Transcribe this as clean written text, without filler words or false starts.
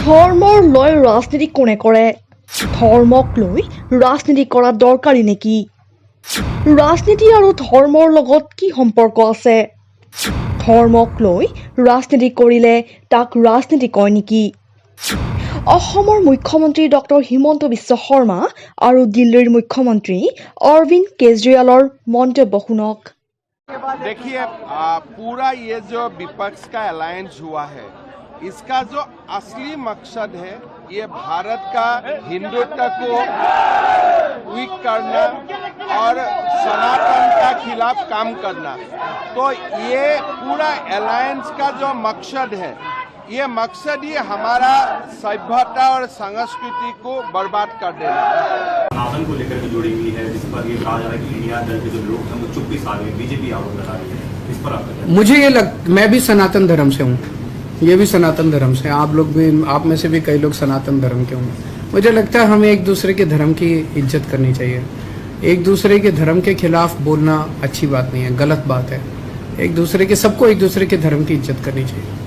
ধৰ্মৰ লৈ ৰাজনীতি কোনে কৰে? ধৰ্মক লৈ ৰাজনীতি কৰা দৰকাৰী নেকি? ৰাজনীতি আৰু ধৰ্মৰ লগত কি সম্পৰ্ক আছে? ধৰ্মক লৈ ৰাজনীতি কৰিলে তাক ৰাজনীতি কয় নেকি? অসমৰ মুখ্যমন্ত্ৰী ডক্টৰ হিমন্ত বিশ্ব শৰ্মা আৰু দিল্লীৰ মুখ্যমন্ত্ৰী অৰবিন্দ কেজৰিৱালৰ মন্তব্য শুনক। देखिए, पूरा ये जो विपक्ष का अलायंस हुआ है, इसका जो असली मकसद है ये भारत का हिंदुत्व को वीक करना और सनातन का खिलाफ काम करना। तो ये पूरा अलायंस का जो मकसद है, ये मकसद ही हमारा सभ्यता और संस्कृति को बर्बाद कर देना। सनातन को लेकर के जुड़ी हुई है, जिस पर ये कहा जा रहा है कि इंडिया दल के जो लोग हैं वो चुप्पी साध रहे, बीजेपी आरोप लगा रही है। इस पर आपका मुझे मैं भी सनातन धर्म से हूँ, ये भी सनातन धर्म से, आप लोग भी, आप में से भी कई लोग सनातन धर्म के होंगे। मुझे लगता है हमें एक दूसरे के धर्म की इज्जत करनी चाहिए। एक दूसरे के धर्म के खिलाफ बोलना अच्छी बात नहीं है, गलत बात है। एक दूसरे के सबको एक दूसरे के धर्म की इज्जत करनी चाहिए।